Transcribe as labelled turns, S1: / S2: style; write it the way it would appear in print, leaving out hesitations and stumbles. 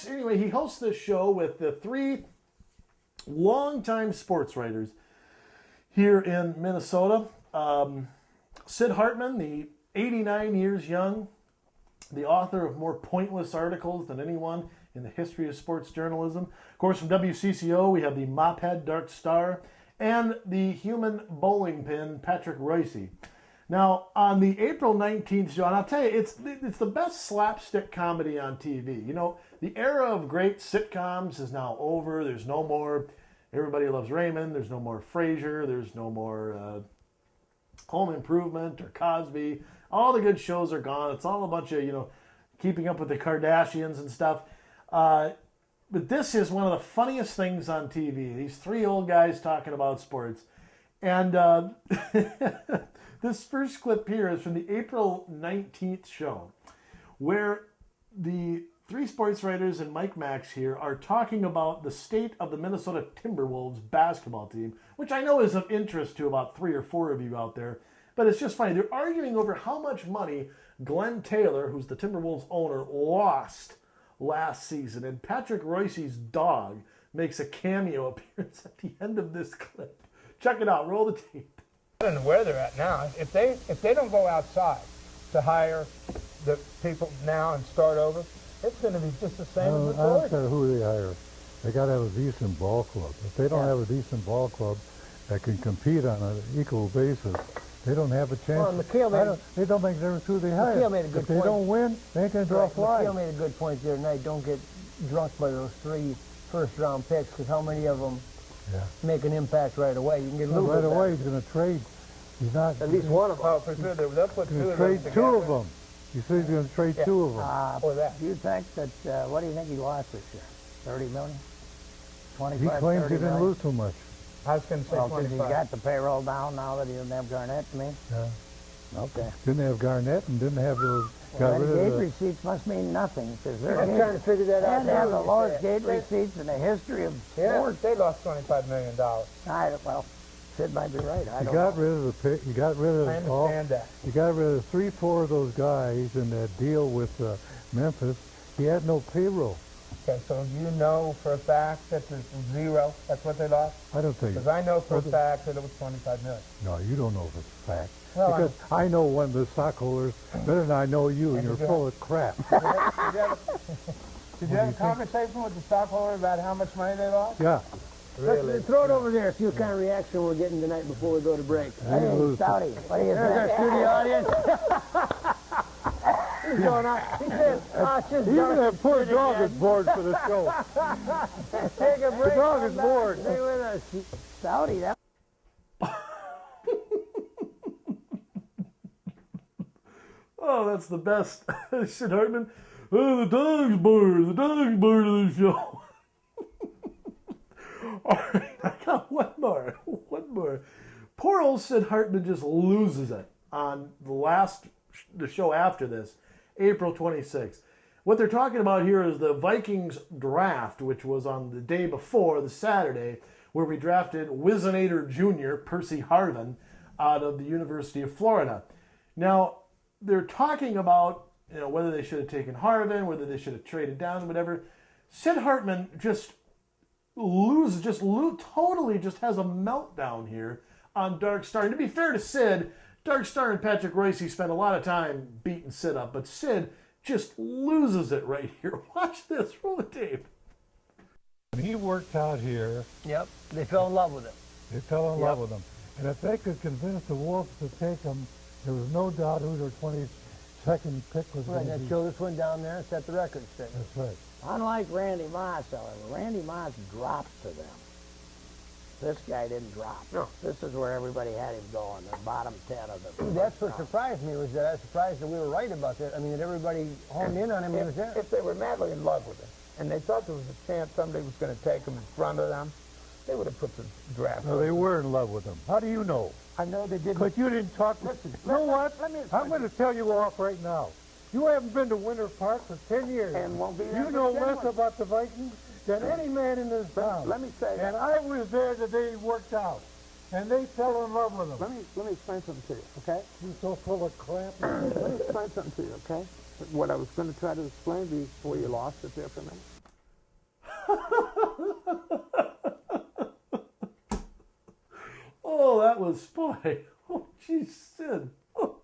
S1: Anyway, he hosts this show with the three longtime sports writers here in Minnesota. Sid Hartman, the 89 years young, the author of more pointless articles than anyone in the history of sports journalism. Of course, from WCCO, we have the mophead Dark Starr and the human bowling pin Patrick Reusse. Now, on the April 19th show, and I'll tell you, it's the best slapstick comedy on TV. You know, the era of great sitcoms is now over. There's no more Everybody Loves Raymond. There's no more Frasier. There's no more Home Improvement or Cosby. All the good shows are gone. It's all a bunch of, Keeping Up with the Kardashians and stuff. But this is one of the funniest things on TV. These three old guys talking about sports. And this first clip here is from the April 19th show, where the three sports writers and Mike Max here are talking about the state of the Minnesota Timberwolves basketball team, which I know is of interest to about 3 or 4 of you out there. But it's just funny. They're arguing over how much money Glenn Taylor, who's the Timberwolves owner, lost last season. And Patrick Reusse's dog makes a cameo appearance at the end of this clip. Check it out. Roll the tape.
S2: I don't know where they're at now. If they don't go outside to hire the people now and start over, it's going to be just the same as before.
S3: I don't care who they hire. They got to have a decent ball club. If they don't have a decent ball club that can compete on an equal basis, they don't have a chance.
S4: Well,
S3: they don't make a difference who they hire.
S4: McHale made a good
S3: if
S4: point.
S3: they don't win, they ain't going to draw flies.
S4: McHale made a good point the other night. Don't get drunk by those 3 first-round picks, because how many of them make an impact right away? You can get a little
S3: right
S4: bit
S3: away.
S4: back.
S3: He's going to trade. He's not.
S4: At least one of them.
S2: Oh, for sure. They'll put
S3: He's
S2: two
S3: going
S2: of
S3: to
S2: them
S3: trade 2 of them. He said he's going to trade 2 of them.
S2: For that.
S4: Do you think that, what do you think he lost this year? 30 million? 25,
S3: He claims
S4: 30
S3: he didn't
S4: million?
S3: lose too much.
S2: I was going to say
S4: Well,
S2: 25.
S4: because he got the payroll down now that he doesn't have Garnett, I mean?
S3: Yeah.
S4: Okay.
S3: Didn't have Garnett and didn't have those.
S4: Well,
S3: Got
S4: then
S3: rid
S4: gate
S3: of the.
S4: receipts must mean nothing, because they're
S2: I'm trying to figure that out.
S4: They have the
S2: now.
S4: lowest gate receipts in the history of
S2: Yeah,
S4: sports.
S2: they lost $25 million.
S4: Well, Sid might be right. I
S3: You
S4: don't
S3: got
S4: know.
S3: rid of the pick. You got rid of
S2: I
S3: all.
S2: understand that.
S3: You got rid of 3, 4 of those guys in that deal with Memphis. He had no payroll.
S2: Okay, so you know for a fact that there's 0. That's what they lost?
S3: I don't think.
S2: Because I know for a fact that it was $25 million.
S3: No, you don't know for a fact.
S2: Well,
S3: because I know one of the stockholders better than I know you, and you're full of crap.
S2: Did you have a conversation with the stockholder about how much money they lost?
S3: Yeah.
S2: Really?
S4: Let's throw it over there, see what kind of reaction we're getting tonight before we go to break. Hey, Stouty, what do you think? There's our studio audience. What's going on? He said,
S3: Even that poor dog is bored for the show.
S4: take a break.
S3: The dog is bored.
S4: Stay with us. Stouty, that.
S1: Oh, that's the best. Sid Hartman. Oh, the dog's bored. The dog's bored of the show. All right, I got one more. One more. Poor old Sid Hartman just loses it on the show after this, April 26th. What they're talking about here is the Vikings draft, which was on the day before, the Saturday, where we drafted Whizzinator Jr., Percy Harvin, out of the University of Florida. Now, they're talking about whether they should have taken Harvin, whether they should have traded down, whatever. Sid Hartman totally has a meltdown here on Dark Starr. And to be fair to Sid, Dark Starr and Patrick Reusse spent a lot of time beating Sid up, but Sid just loses it right here. Watch this. Roll the tape.
S3: When he worked out here,
S4: Yep, they fell in love with him.
S3: they fell in love with him. And if they could convince the Wolves to take him, there was no doubt who their 22nd pick was
S4: Right,
S3: going to
S4: that
S3: be.
S4: show this one down there and set the record straight.
S3: That's right.
S4: Unlike Randy Moss, however, Randy Moss drops to them. This guy didn't drop.
S2: No.
S4: This is where everybody had him going, the bottom 10 of the
S5: That's what surprised me, was that I was surprised that we were right about that. I mean, that everybody honed in on him. He was there.
S2: If they were madly in love with him, and they thought there was a chance somebody was going to take him in front of them, they would have put the draft.
S3: No, they were in love with him. How do you know?
S2: I know they didn't.
S3: But you didn't talk to...
S2: Listen,
S3: You know what?
S2: let me explain.
S3: I'm going to tell you off right now. You haven't been to Winter Park for 10 years.
S2: And won't be there
S3: You
S2: for
S3: know
S2: 10
S3: less
S2: months.
S3: about the Vikings than any man in this town.
S2: Let me say that.
S3: And I was there the day he worked out. And they fell in love with him.
S2: Let me explain something to you, okay?
S3: You're so full of crap.
S2: Let me explain something to you, okay? What I was going to try to explain before you lost it there for a minute.
S1: Oh, that was boy. Oh, geez, Sid. Oh.